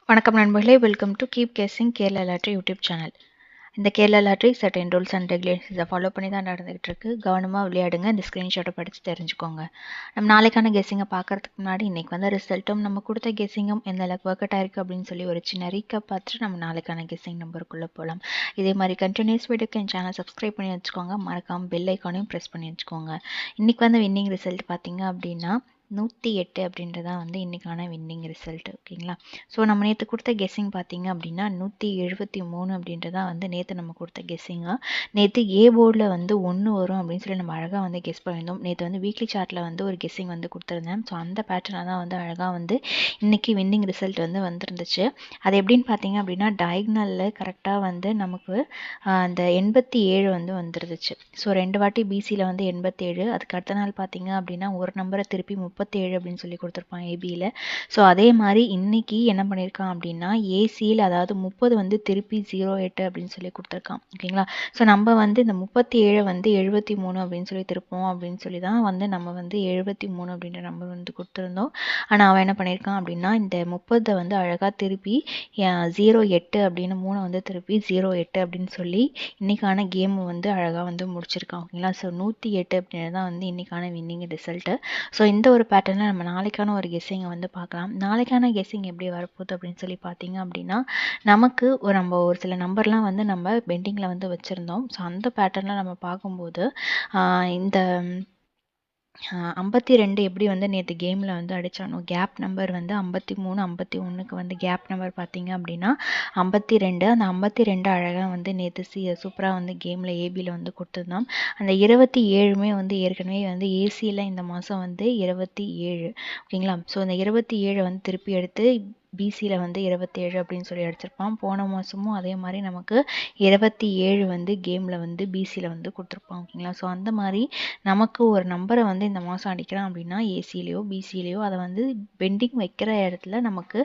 வணக்கம் நண்பர்களே, welcome to keep casing Kerala lottery YouTube channel. இந்த Kerala lottery certain rules and ரெகுலேஷன்ஸை ஃபாலோ பண்ணி தான் நடந்துகிட்டு இருக்கு. கவனமாக விளையாடுங்க. இந்த ஸ்க்ரீன்ஷாட்டை படித்து தெரிஞ்சுக்கோங்க. நம்ம நாளைக்கான கெஸ்ஸிங்கை பார்க்கறதுக்கு முன்னாடி இன்றைக்கி வந்து ரிசல்ட்டும் நம்ம கொடுத்த கெஸ்ஸிங்கும் எந்த அளவுக்கு ஒர்க் அவுட் ஆயிருக்கு அப்படின்னு சொல்லி ஒரு சின்ன ரீக்கப் பார்த்துட்டு நம்ம நாளைக்கான கெஸ்ஸிங் நம்பருக்குள்ளே போகலாம். இதே மாதிரி கண்டினியூஸ் வீடியோக்கு என் சேனல் சப்ஸ்கிரைப் பண்ணி வச்சுக்கோங்க. மறக்காமல் பெல் ஐக்கானையும் ப்ரெஸ் பண்ணி வச்சுக்கோங்க. இன்றைக்கி வந்து வின்னிங் ரிசல்ட் பார்த்தீங்க அப்படின்னா 108 அப்படின்றதான் வந்து இன்றைக்கான வின்னிங் ரிசல்ட். ஓகேங்களா? ஸோ நம்ம நேற்று கொடுத்த கெஸ்ஸிங் பார்த்தீங்க அப்படின்னா 173 அப்படின்றதான் வந்து நேற்று நம்ம கொடுத்த கெஸ்ஸிங்காக. நேற்று ஏ போர்டில் வந்து 1 வரும் அப்படின்னு சொல்லி நம்ம அழகாக வந்து கெஸ் பண்ணியிருந்தோம். நேற்று வந்து வீக்லி சார்ட்டில் வந்து ஒரு கெஸ்ஸிங் வந்து கொடுத்துருந்தேன். ஸோ அந்த பேட்டர்னாக தான் வந்து அழகாக வந்து இன்றைக்கி வின்னிங் ரிசல்ட் வந்து வந்துருந்துச்சு. அது எப்படின்னு பார்த்தீங்க அப்படின்னா டயக்னலில் கரெக்டாக வந்து நமக்கு அந்த 87 வந்து வந்துருந்துச்சு. ஸோ 2 வாட்டி பிசியில் வந்து 87, அதுக்கு அடுத்த நாள் பார்த்தீங்க அப்படின்னா ஒரு நம்பரை திருப்பி 37 அப்படின்னு சொல்லி கொடுத்துருப்பான் ஏபியில். ஸோ அதே மாதிரி இன்னைக்கு என்ன பண்ணியிருக்கான் அப்படின்னா ஏசியில் அதாவது 30 வந்து திருப்பி 08 அப்படின்னு சொல்லி கொடுத்துருக்கான். ஓகேங்களா? ஸோ நம்ம வந்து இந்த 37 வந்து 73 அப்படின்னு சொல்லி திருப்போம் அப்படின்னு சொல்லி தான் வந்து நம்ம வந்து 73 அப்படின்ற நம்பர் வந்து கொடுத்துருந்தோம். ஆனால் அவன் என்ன பண்ணியிருக்கான் அப்படின்னா இந்த 30 வந்து அழகாக திருப்பி 08 அப்படின்னு 3 வந்து திருப்பி 08 அப்படின்னு சொல்லி இன்னைக்கான கேம் வந்து அழகாக வந்து முடிச்சிருக்கான். ஓகேங்களா? ஸோ 108 அப்படின்றது தான் வந்து இன்னைக்கான வின்னிங் ரிசல்ட்டு. ஸோ இந்த ஒரு பேட்டர்னில் நம்ம நாளைக்கான ஒரு கெஸ்ஸிங்கை வந்து பார்க்கலாம். நாளைக்கான கெஸ்ஸிங் எப்படி வரப்போகுது அப்படின்னு சொல்லி பார்த்தீங்க அப்படின்னா நமக்கு நம்ம ஒரு சில நம்பர்லாம் வந்து நம்ம பெண்டிங்கில் வந்து வச்சுருந்தோம். ஸோ அந்த பேட்டர்னில் நம்ம பார்க்கும்போது இந்த 52 எப்படி வந்து நேற்று கேமில் வந்து அடித்தானோ கேப் நம்பர் வந்து 53, 51க்கு வந்து கேப் நம்பர் பார்த்தீங்க அப்படின்னா 52. அந்த 52 அழகாக வந்து நேற்று சூப்பராக வந்து கேமில் ஏபியில் வந்து கொடுத்துருந்தோம். அந்த 27மே வந்து ஏற்கனவே வந்து ஏசியில் இந்த மாதம் வந்து 27. ஓகேங்களா? ஸோ அந்த 27 வந்து திருப்பி எடுத்து பிசியில் வந்து 27 அப்படின்னு சொல்லி அடிச்சிருப்பான். போன மாதமும் அதே மாதிரி நமக்கு 27 வந்து கேமில் வந்து பிசியில் வந்து கொடுத்துருப்பான். ஓகேங்களா? ஸோ அந்த மாதிரி நமக்கு ஒரு நம்பரை வந்து இந்த மாதம் அடிக்கிறான் அப்படின்னா ஏசிலேயோ பிசிலேயோ அதை வந்து பெண்டிங் வைக்கிற இடத்துல நமக்கு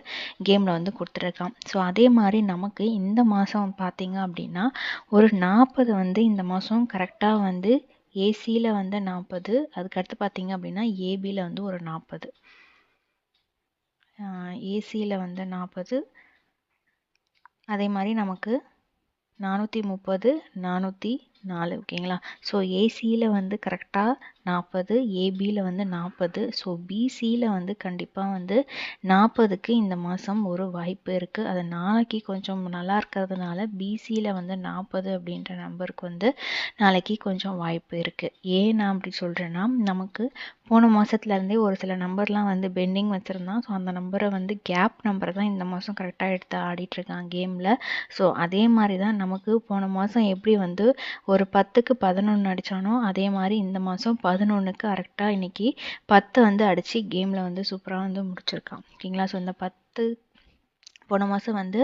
கேமில் வந்து கொடுத்துருக்கான். ஸோ அதே மாதிரி நமக்கு இந்த மாதம் பார்த்தீங்க அப்படின்னா ஒரு 40 வந்து இந்த மாதம் கரெக்டாக வந்து ஏசியில் வந்து 40, அதுக்கடுத்து பார்த்தீங்க அப்படின்னா ஏபியில் வந்து ஒரு 40, ஏசியில் வந்து 40, அதே மாதிரி நமக்கு 430, 404. ஓகேங்களா? ஸோ ஏசியில் வந்து கரெக்டாக 40, ஏபியில் வந்து 40. ஸோ பிசியில் வந்து கண்டிப்பாக வந்து 40க்கு இந்த மாதம் ஒரு வாய்ப்பு இருக்குது. அது நாளைக்கு கொஞ்சம் நல்லா இருக்கிறதுனால பிசியில் வந்து 40 அப்படின்ற நம்பருக்கு வந்து நாளைக்கு கொஞ்சம் வாய்ப்பு இருக்குது. ஏன் நான் அப்படி சொல்கிறேன்னா நமக்கு போன மாதத்துலேருந்தே ஒரு சில நம்பர்லாம் வந்து பெண்டிங் வச்சுருந்தான். ஸோ அந்த நம்பரை வந்து கேப் நம்பரை தான் இந்த மாதம் கரெக்டாக எடுத்து ஆடிட்டுருக்கான் கேமில். ஸோ அதே மாதிரி தான் நமக்கு போன மாதம் எப்படி வந்து ஒரு 10க்கு 11 அடித்தானோ அதே மாதிரி இந்த மாதம் 11க்கு கரெக்டாக இன்னைக்கு 10 வந்து அடித்து கேமில் வந்து சூப்பராக வந்து முடிச்சிருக்கான். ஓகேங்களா? ஸோ இந்த 10 போன மாதம் வந்து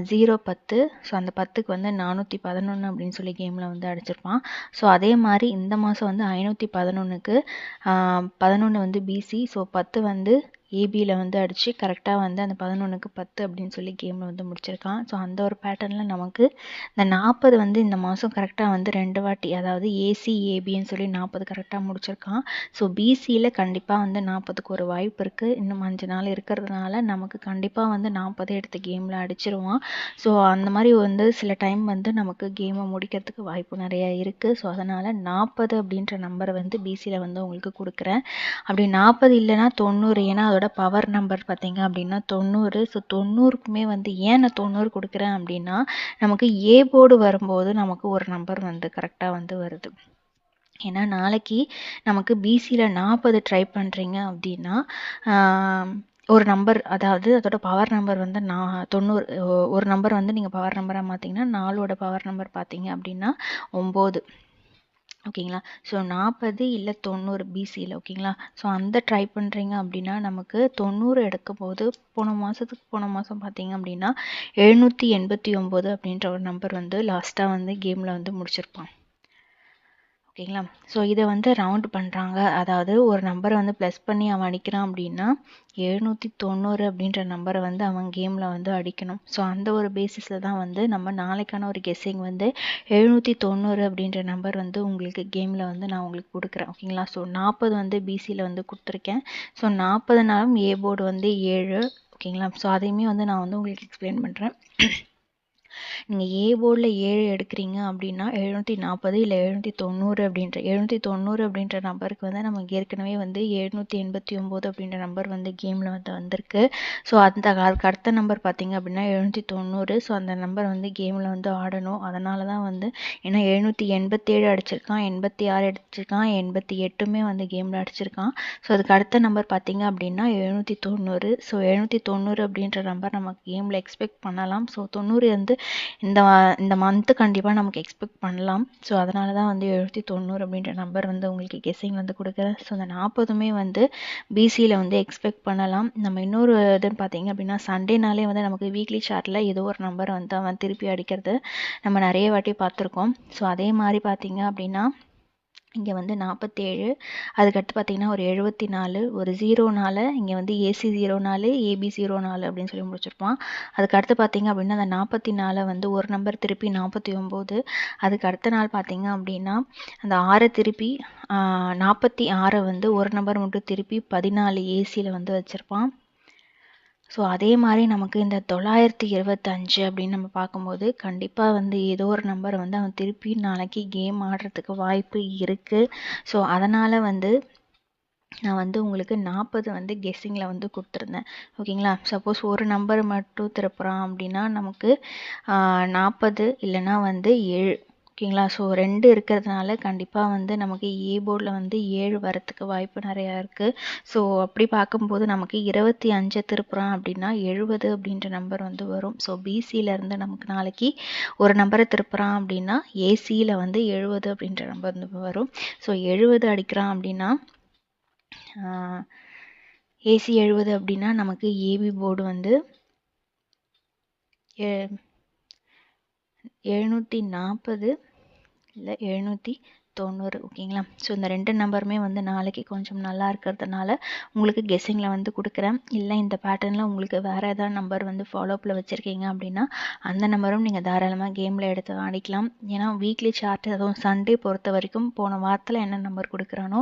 010, ஸோ அந்த 10க்கு வந்து 411 அப்படின்னு சொல்லி கேமில் வந்து அடிச்சிருப்பான். ஸோ அதே மாதிரி இந்த மாதம் வந்து 511க்கு 11 வந்து பிசி, ஸோ 10 வந்து ஏபியில் வந்து அடித்து கரெக்டாக வந்து அந்த 11க்கு 10 அப்படின்னு சொல்லி கேமில் வந்து முடிச்சிருக்கான். ஸோ அந்த ஒரு பேட்டர்னில் நமக்கு இந்த 40 வந்து இந்த மாதம் கரெக்டாக வந்து 2 வாட்டி அதாவது ஏசி ஏபின்னு சொல்லி 40 கரெக்டாக முடிச்சிருக்கான். ஸோ பிசியில் கண்டிப்பாக வந்து 40க்கு ஒரு வாய்ப்பு இருக்குது. இன்னும் 5 நாள் இருக்கிறதுனால நமக்கு கண்டிப்பாக வந்து 40 எடுத்து கேமில் அடிச்சிருவான். ஸோ அந்த மாதிரி வந்து சில டைம் வந்து நமக்கு கேமை முடிக்கிறதுக்கு வாய்ப்பு நிறையா இருக்குது. ஸோ அதனால் 40 அப்படின்ற நம்பரை வந்து பிசியில் வந்து உங்களுக்கு கொடுக்குறேன். அப்படி 40 இல்லைன்னா 90, ஏன்னா அதோட பவர் நம்பர் பார்த்தீங்க அப்படின்னா 90. ஸோ 90க்குமே வந்து ஏன் நான் 90 கொடுக்குறேன் அப்படின்னா நமக்கு ஏ போர்டு வரும்போது நமக்கு ஒரு நம்பர் வந்து கரெக்டாக வந்து வருது. ஏன்னா நாளைக்கு நமக்கு பிசியில் 40 ட்ரை பண்ணுறீங்க அப்படின்னா ஒரு நம்பர் அதாவது அதோட பவர் நம்பர் வந்து 90. ஒரு நம்பர் வந்து நீங்கள் பவர் நம்பராக மாற்றிங்கன்னா 4ஓட பவர் நம்பர் பார்த்தீங்க அப்படின்னா 9. ஓகேங்களா? ஸோ 40 இல்லை 90 பிசியில். ஓகேங்களா? ஸோ அந்த ட்ரை பண்ணுறீங்க அப்படின்னா நமக்கு 90 எடுக்கும்போது போன மாதம் பார்த்தீங்க அப்படின்னா 789 அப்படின்ற ஒரு நம்பர் வந்து லாஸ்ட்டாக வந்து கேமில் வந்து முடிச்சிருப்பான். ஓகேங்களா? ஸோ இதை வந்து ரவுண்ட் பண்ணுறாங்க, அதாவது ஒரு நம்பரை வந்து ப்ளஸ் பண்ணி அவன் அடிக்கிறான் அப்படின்னா 790 அப்படின்ற நம்பரை வந்து அவன் கேமில் வந்து அடிக்கணும். ஸோ அந்த ஒரு பேசிஸில் தான் வந்து நம்ம நாளைக்கான ஒரு கெஸ்ஸிங் வந்து 790 அப்படின்ற நம்பர் வந்து உங்களுக்கு கேமில் வந்து நான் உங்களுக்கு கொடுக்குறேன். ஓகேங்களா? ஸோ 40 வந்து பிசியில் வந்து கொடுத்துருக்கேன். ஸோ 40 நாளும் ஏ போர்டு வந்து 7. ஓகேங்களா. ஸோ அதையுமே வந்து நான் வந்து உங்களுக்கு எக்ஸ்பிளைன் பண்ணுறேன். நீங்கள் ஏ போர்டில் 7 எடுக்கிறீங்க அப்படின்னா 740 இல்லை 790 அப்படின்ற நம்பருக்கு வந்து நமக்கு ஏற்கனவே வந்து 789 அப்படின்ற நம்பர் வந்து கேமில் வந்து வந்திருக்கு. ஸோ அதுக்கு அடுத்த நம்பர் பார்த்தீங்க அப்படின்னா 790. ஸோ அந்த நம்பர் வந்து கேமில் வந்து ஆடணும். அதனால தான் வந்து ஏன்னா 787 அடிச்சிருக்கான், 86 அடிச்சிருக்கான், 88மே வந்து கேமில் அடிச்சிருக்கான். ஸோ அதுக்கு அடுத்த நம்பர் பார்த்தீங்க அப்படின்னா 790. ஸோ 790 அப்படின்ற நம்பர் நமக்கு கேமில் எக்ஸ்பெக்ட் பண்ணலாம். ஸோ 90 வந்து இந்த மந்த்து கண்டிப்பாக நமக்கு எக்ஸ்பெக்ட் பண்ணலாம். ஸோ அதனால தான் வந்து 790 அப்படின்ற நம்பர் வந்து உங்களுக்கு கெஸ்ஸிங் வந்து கொடுக்குறேன். ஸோ அந்த 40மே வந்து பிசியில் வந்து எக்ஸ்பெக்ட் பண்ணலாம். நம்ம இன்னொரு இதுன்னு பார்த்தீங்க அப்படின்னா சண்டேனாலே வந்து நமக்கு வீக்லி சார்ட்டில் ஏதோ ஒரு நம்பர் வந்து அவன் திருப்பி அடிக்கிறது நம்ம நிறைய வாட்டி பார்த்துருக்கோம். ஸோ அதே மாதிரி பார்த்தீங்க அப்படின்னா இங்கே வந்து 47, அதுக்கடுத்து பார்த்தீங்கன்னா ஒரு 74, ஒரு 0 இங்கே வந்து ஏசி 04, ஏபி 04 அப்படின்னு சொல்லி முடிச்சிருப்பான். அதுக்கடுத்து பார்த்தீங்க அப்படின்னா அந்த 44 வந்து ஒரு நம்பர் திருப்பி 49. அதுக்கு அடுத்த நாள் பார்த்தீங்க அப்படின்னா அந்த 6 திருப்பி 46 வந்து ஒரு நம்பர் மட்டும் திருப்பி 14 ஏசியில் வந்து வச்சுருப்பான். ஸோ அதே மாதிரி நமக்கு இந்த 925 அப்படின்னு நம்ம பார்க்கும்போது கண்டிப்பாக வந்து ஏதோ ஒரு நம்பர் வந்து அவன் திருப்பி நாளைக்கு கேம் ஆடுறதுக்கு வாய்ப்பு இருக்குது. ஸோ அதனால் வந்து நான் வந்து உங்களுக்கு 40 வந்து கெஸ்ஸிங்கில் வந்து கொடுத்துருந்தேன். ஓகேங்களா. சப்போஸ் ஒரு நம்பர் மட்டும் திருப்புறான் அப்படின்னா நமக்கு 40 இல்லைன்னா வந்து 7. ஓகேங்களா. ஸோ 2 இருக்கிறதுனால கண்டிப்பாக வந்து நமக்கு ஏ போர்டில் வந்து 7 வரத்துக்கு வாய்ப்பு நிறையா இருக்குது. ஸோ அப்படி பார்க்கும்போது நமக்கு 25 திருப்புறான் அப்படின்னா 70 அப்படின்ற நம்பர் வந்து வரும். ஸோ பிசியிலேருந்து நமக்கு நாளைக்கு ஒரு நம்பரை திருப்புறான் அப்படின்னா ஏசியில் வந்து 70 அப்படின்ற நம்பர் வந்து வரும். ஸோ 70 அடிக்கிறான் அப்படின்னா ஏசி 70 அப்படின்னா நமக்கு ஏபி போர்டு வந்து 740 இல்லை 790. ஓகேங்களா. ஸோ இந்த 2 நம்பருமே வந்து நாளைக்கு கொஞ்சம் நல்லா இருக்கிறதுனால உங்களுக்கு கெஸ்ஸிங்கில் வந்து கொடுக்குறேன். இல்லை இந்த பேட்டர்னில் உங்களுக்கு வேறு ஏதாவது நம்பர் வந்து ஃபாலோஅப்பில் வச்சுருக்கீங்க அப்படின்னா அந்த நம்பரும் நீங்கள் தாராளமாக கேமில் எடுத்து ஆடிக்கலாம். ஏன்னா வீக்லி சார்ட் அதுவும் சண்டே பொறுத்த வரைக்கும் போன வாரத்தில் என்ன நம்பர் கொடுக்குறானோ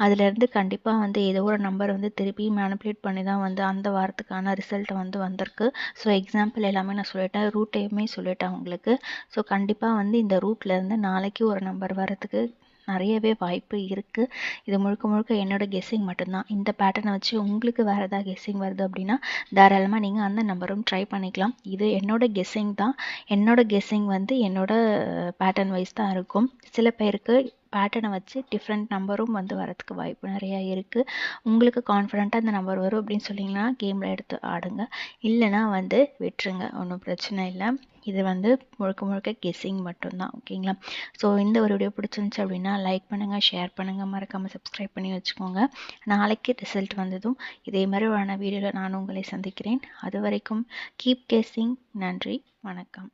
அதுலேருந்து கண்டிப்பாக வந்து ஏதோ ஒரு நம்பர் வந்து திருப்பி மேனிப்புலேட் பண்ணி தான் வந்து அந்த வாரத்துக்கான ரிசல்ட் வந்து வந்திருக்கு. ஸோ எக்ஸாம்பிள் எல்லாமே நான் சொல்லிட்டேன், ரூட்டையுமே சொல்லிட்டேன் உங்களுக்கு. ஸோ கண்டிப்பாக வந்து இந்த ரூட்லேருந்து நாளைக்கு ஒரு நம்பர் வரதுக்கு நிறையவே வாய்ப்பு இருக்குது. இது முழுக்க என்னோட கெஸ்ஸிங் மட்டும்தான். இந்த பேட்டர்னை வச்சு உங்களுக்கு வேறு ஏதாவது கெஸ்ஸிங் வருது அப்படின்னா தாராளமாக நீங்கள் அந்த நம்பரும் ட்ரை பண்ணிக்கலாம். இது என்னோட கெஸ்ஸிங் தான். என்னோட கெஸ்ஸிங் வந்து என்னோட பேட்டர்ன் வைஸ் தான் இருக்கும். சில பேருக்கு பேட்டர்னை வச்சு டிஃப்ரெண்ட் நம்பரும் வந்து வரதுக்கு வாய்ப்பு நிறையா இருக்குது. உங்களுக்கு கான்ஃபிடென்ட்டாக அந்த நம்பர் வரும் அப்படின்னு சொன்னீங்கன்னா கேமில் எடுத்து ஆடுங்க. இல்லைனா வந்து விட்டுருங்க, ஒன்றும் பிரச்சனை இல்லை. இது வந்து முழுக்க கெஸ்ஸிங் மட்டும்தான். ஓகேங்களா. ஸோ இந்த ஒரு வீடியோ பிடிச்சிருந்துச்சு அப்படின்னா லைக் பண்ணுங்கள், ஷேர் பண்ணுங்கள், மறக்காமல் சப்ஸ்கிரைப் பண்ணி வச்சுக்கோங்க. நாளைக்கு ரிசல்ட் வந்ததும் இதே மாதிரி வீடியோவில் நான் உங்களை சந்திக்கிறேன். அது வரைக்கும் கீப் கெஸ்ஸிங். நன்றி, வணக்கம்.